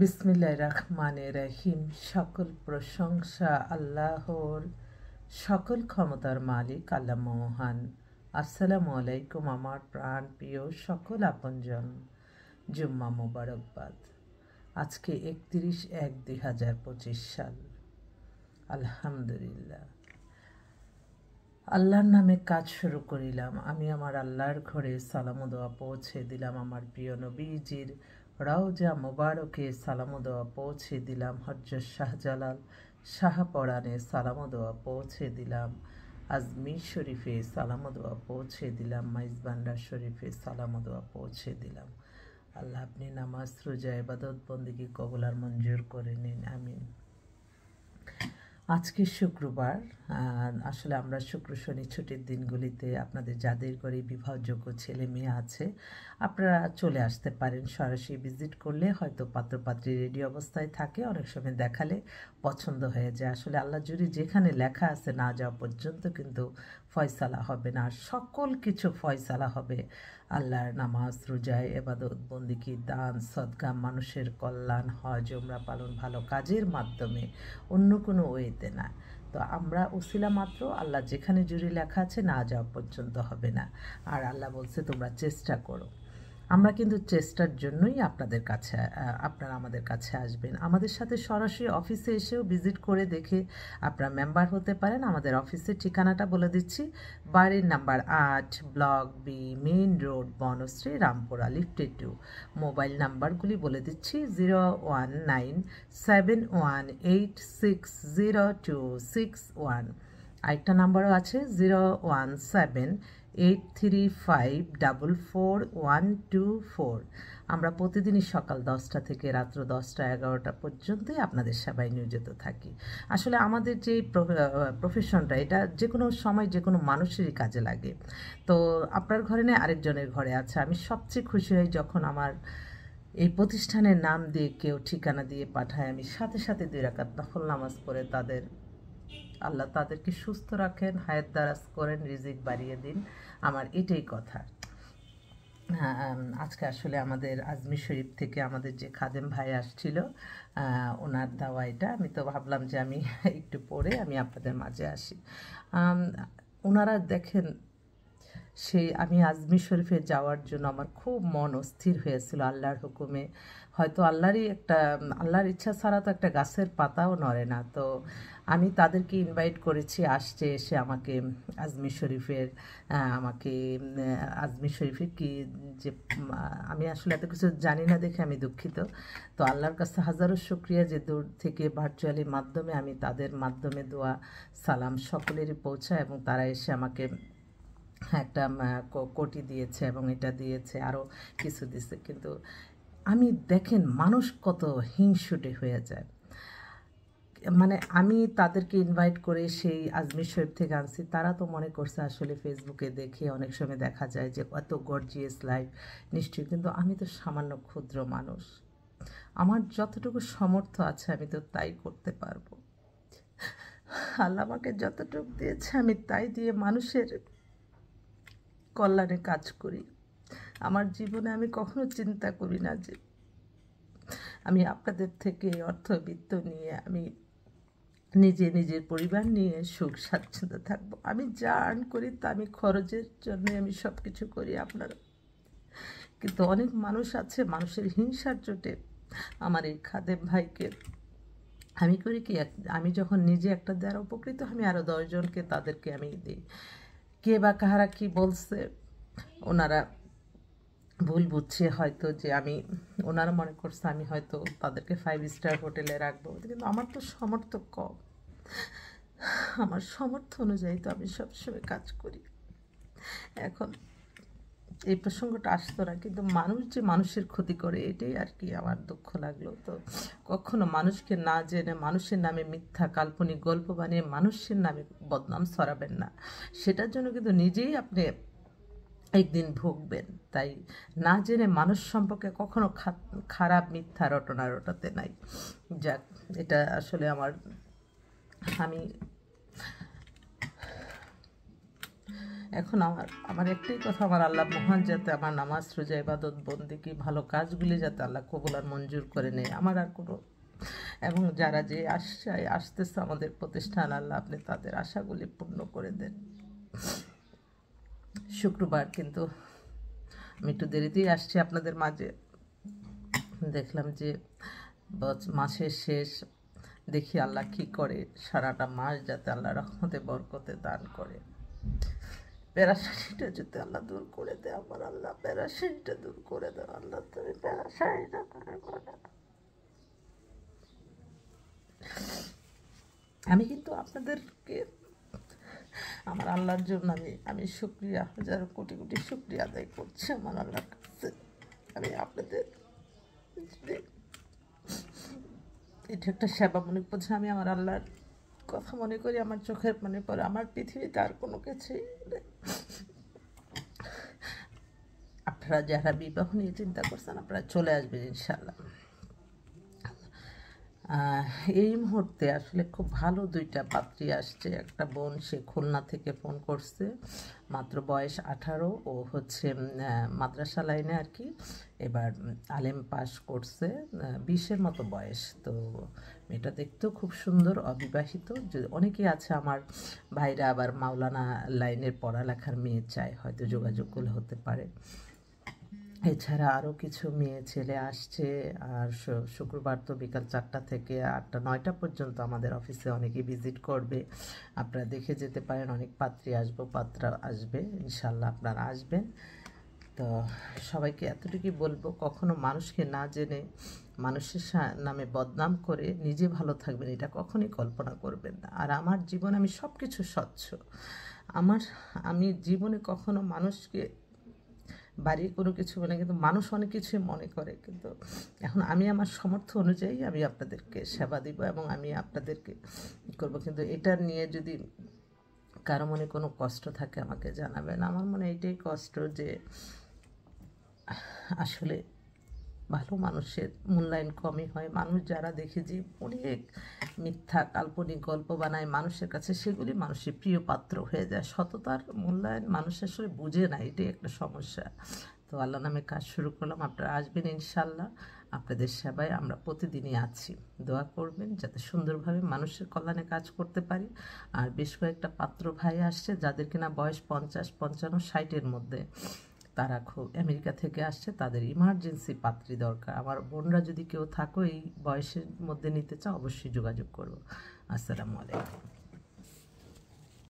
বিসমিল্লাহির রহমানির রহিম। সকল প্রশংসা আল্লাহর, সকল ক্ষমতার মালিক আল্লাহ মহান। আসসালামু আলাইকুম আমার প্রাণ প্রিয় সকল আপনজন। জুম্মা মোবারকবাদ। আজকে 31/1/2025 সাল। আলহামদুলিল্লাহ, আল্লাহর নামে কাজ শুরু করিলাম। আমি আমার আল্লাহর ঘরে সালাম দোয়া পৌঁছে দিলাম। আমার প্রিয় নবীজির রওজা মোবারকে সালাম দোয়া পৌঁছে দিলাম। হযরত শাহজালাল শাহপরাণে সালাম দোয়া পৌঁছে দিলাম। আজমির শরীফে সালাম দোয়া পৌঁছে দিলাম। মাইজবান্ডার শরীফে সালাম দোয়া পৌঁছে দিলাম। আল্লাহ আপনি নামাজ রোজা ইবাদত বন্দেগী কবুল আর মঞ্জুর করে নিন, আমিন। আজকে শুক্রবার। আসলে আমরা শুক্র শনি ছুটির দিনগুলিতে আপনাদের যাদের ঘরে বিবাহযোগ্য ছেলে মেয়ে আছে, আপনারা চলে আসতে পারেন। সরাসরি ভিজিট করলে হয়তো পাত্রপাত্রী রেডি অবস্থায় থাকে, অনেক সময় দেখালে পছন্দ হয়ে যায়। আসলে আল্লাহ জুড়ি যেখানে লেখা আছে না যাওয়া পর্যন্ত কিন্তু ফয়সালা হবে না। সকল কিছু ফয়সালা হবে আল্লাহর নামাজ রোজা ইবাদত বন্দেগী দান সদকা মানুষের কল্যাণ হজ উমরা পালন ভালো কাজের মাধ্যমে, অন্য কোনো ওয়েতে না। তো আমরা উসিলা মাত্র, আল্লাহ যেখানে জুড়ে লেখা আছে না যাওয়া পর্যন্ত হবে না। আর আল্লাহ বলছে তোমরা চেষ্টা করো। আমরা কিন্তু চেষ্টার জন্যই আপনারা আমাদের কাছে আসবেন। আমাদের সাথে সরাসরি অফিসে এসেও ভিজিট করে দেখে আপনারা মেম্বার হতে পারেন। আমাদের অফিসের ঠিকানাটা বলে দিচ্ছি। বাড়ির number 8, block B, main road, Banasree, Rampura, লিফটে 2। মোবাইল নাম্বারগুলি বলে দিচ্ছি: 01971860261। আরেকটা নাম্বারও আছে 01783544124। আমরা প্রতিদিনই সকাল 10টা থেকে রাত্র 10টা 11টা পর্যন্তই আপনাদের সেবায় নিয়োজিত থাকি। আসলে আমাদের যে প্রফেশনটা, এটা যে কোনো সময় যে কোনো মানুষেরই কাজে লাগে। তো আপনার ঘরে নেই, আরেকজনের ঘরে আছে। আমি সবচেয়ে খুশি হই যখন আমার এই প্রতিষ্ঠানের নাম দিয়ে কেউ ঠিকানা দিয়ে পাঠায়। আমি সাথে সাথে 2 রাকাত নফল নামাজ পড়ে আল্লাহ তাদেরকে সুস্থ রাখেন, হায়াত দারাজ করেন, রিজিক বাড়িয়ে দিন। আমার এটাই কথা। আজকে আসলে আমাদের আজমির শরীফ থেকে আমাদের যে খাদেম ভাই আসছিল, ওনার দেওয়া এটা। আমি তো ভাবলাম যে আমি একটু পরে আমি আপনাদের মাঝে আসি। ওনারা দেখেন, আমি আজমির শরীফে যাওয়ার জন্য আমার খুব মন অস্থির হয়েছিল আল্লাহর হুকুমে। হয়তো আল্লাহর ইচ্ছা ছাড়া তো একটা গাছের পাতাও নড়ে না। তো আমি তাদেরকে ইনভাইট করেছি, এসে আমাকে আজমির শরীফের কি যে আমি আসলে এত কিছু জানি না দেখে আমি দুঃখিত। তো আল্লাহর কাছে হাজারো শুকরিয়া যে দূর থেকে ভার্চুয়ালি মাধ্যমে আমি তাদের মাধ্যমে দোয়া সালাম সকলেরই পৌঁছায়, এবং তারা এসে আমাকে একটা কোটি দিয়েছে এবং এটা দিয়েছে, আরও কিছু দিয়েছে। কিন্তু দেখেন মানুষ কত হিংসুটে হয়ে যায়। মানে আমি তাদেরকে ইনভাইট করে সেই আজমির শরীফ থেকে আনছি, তারা তো মনে করছে আসলে ফেসবুকে দেখে অনেক সময় দেখা যায় যে এত গর্জিয়াস লাইফ নিশ্চয়ই। কিন্তু আমি তো সামান্য ক্ষুদ্র মানুষ, আমার যতটুকু সামর্থ্য আছে আমি তো তাই করতে পারবো। আল্লাহ আমাকে যতটুকু দিয়েছে আমি তাই দিয়ে মানুষের কল্যাণে কাজ করি। আমার জীবনে আমি কখনো চিন্তা করি না যে আমি আপনাদের থেকে অর্থবিত্ত নিয়ে আমি নিজের পরিবার নিয়ে সুখ স্বাচ্ছন্দ্য থাকবো। আমি যা আর্ন করি তা আমি খরচের জন্য আমি সব কিছু করি আপনারা। কিন্তু অনেক মানুষ আছে, মানুষের হিংসার চোটে আমার এই খাদেম ভাইকে আমি করি কি, আমি যখন নিজে একটা দ্বারা উপকৃত, আমি আরও 10 জনকে তাদেরকে আমি দিই। কে বা কাহারা কি বলছে, ওনারা ভুল বুঝছে হয়তো যে ওনারা মনে করছে আমি হয়তো তাদেরকে 5 স্টার হোটেলে রাখবো। কিন্তু আমার তো সামর্থ্য কম, আমার সামর্থ্য অনুযায়ী তো আমি সবসময় কাজ করি। এখন এই প্রসঙ্গটা আসতো না, কিন্তু মানুষ যে মানুষের ক্ষতি করে এটাই আর কি আমার দুঃখ লাগলো। তো কখনো মানুষকে না জেনে মানুষের নামে মিথ্যা কাল্পনিক গল্প বানিয়ে মানুষের নামে বদনাম ছড়াবেন না। সেটার জন্য কিন্তু নিজেই আপনি একদিন ভুগবেন। তাই না জেনে মানুষ সম্পর্কে কখনো খারাপ মিথ্যা রটনা রটাতে নাই। যাক, এটা আসলে আমি এখন আমার একটাই কথা, আমার আল্লাহ মহান, যাতে আমার নামাজ রোজা ইবাদত বন্দেগী ভালো কাজগুলি যাতে আল্লাহ কবুল আর মঞ্জুর করে নেয়, আমার আর কোনো, এবং যারা যে আসতেছে আমাদের প্রতিষ্ঠান, আল্লাহ আপনি তাদের আশাগুলি পূর্ণ করে দেন। শুক্রবার কিন্তু আমি একটু দেরিতেই আসছি আপনাদের মাঝে। দেখলাম যে মাসের শেষ, দেখি আল্লাহ কি করে, সারাটা মাস যাতে আল্লাহ রহমতে বরকতে দান করে। প্যারাসাইটটা যদি আল্লাহ দূর করে দেয়, আমার আল্লাহ প্যারাসাইটটা দূর করে দেয়, আল্লাহ তুমি প্যারাসাইটটা দূর করে দাও। আমি কিন্তু আপনাদেরকে আমার আল্লাহর জন্য আমি শুকরিয়া, হাজার কোটি কোটি শুকরিয়া আদায় করছি আমার আল্লাহর কাছে। আমি আপনাদের এটা একটা সেবা মনে করছি, আমি আমার আল্লাহর কথা মনে করি, আমার চোখের মনে পড়ে, আমার পৃথিবীতে আর কোনো কিছুই নেই। আপনারা যারা বিবাহ নিয়ে চিন্তা করছেন আপনারা চলে আসবেন ইনশাল্লাহ। এই মুহূর্তে আসলে খুব ভালো দুইটা পাত্রী আসছে। একটা বোন, সে খুলনা থেকে ফোন করছে, মাত্র বয়স 18, ও হচ্ছে মাদ্রাসা লাইনে আর কি, এবার আলেম পাস করছে, 20-এর মতো বয়স। তো মেয়েটা দেখতেও খুব সুন্দর, অবিবাহিত। অনেকেই আছে আমার ভাইরা আবার মাওলানা লাইনের পড়ালেখার মেয়ে চায়, হয়তো যোগাযোগ করলে হতে পারে। এছাড়া আরও কিছু মেয়ে ছেলে আসছে। আর শুক্রবার তো বিকাল 4টা থেকে 8টা 9টা পর্যন্ত আমাদের অফিসে অনেকেই ভিজিট করবে, আপনারা দেখে যেতে পারেন। অনেক পাত্রী পাত্রা আসবে ইনশাল্লাহ, আপনারা আসবেন। তো সবাইকে এতটুকুই বলবো, কখনো মানুষকে না জেনে মানুষের নামে বদনাম করে নিজে ভালো থাকবেন এটা কখনোই কল্পনা করবেন না। আর আমার জীবনে আমি সব কিছু স্বচ্ছ, আমি জীবনে কখনো মানুষকে বাড়িয়ে কোনো কিছু মানে, কিন্তু মানুষ অনেক কিছুই মনে করে, কিন্তু এখন আমি আমার সামর্থ্য অনুযায়ী আমি আপনাদেরকে সেবা দিব এবং আমি আপনাদেরকে করব। কিন্তু এটা নিয়ে যদি কারো মনে কোনো কষ্ট থাকে আমাকে জানাবেন। আমার মনে এইটাই কষ্ট যে আসলে ভালো মানুষের মূল্যায়ন কমই হয়। মানুষ যারা দেখে যে অনেক মিথ্যা কাল্পনিক গল্প বানায় মানুষের কাছে, সেগুলি মানুষের প্রিয় পাত্র হয়ে যায়। সততার মূল্যায়ন মানুষ আসলে বুঝে না, এটাই একটা সমস্যা। তো আল্লাহ নামে কাজ শুরু করলাম, আপনারা আসবেন ইনশাল্লাহ। আপনাদের সেবায় আমরা প্রতিদিনই আছি, দোয়া করবেন যাতে সুন্দরভাবে মানুষের কল্যাণে কাজ করতে পারি। আর বেশ কয়েকটা পাত্র ভাই আসছে যাদের কিনা বয়স 50, 55, 60-এর মধ্যে, তারা খুব আমেরিকা থেকে আসছে, তাদের ইমার্জেন্সি পাত্রী দরকার। আমার বোনরা যদি কেউ থাকো এই বয়সের মধ্যে নিতে চাও, অবশ্যই যোগাযোগ করো। আসসালামু আলাইকুম।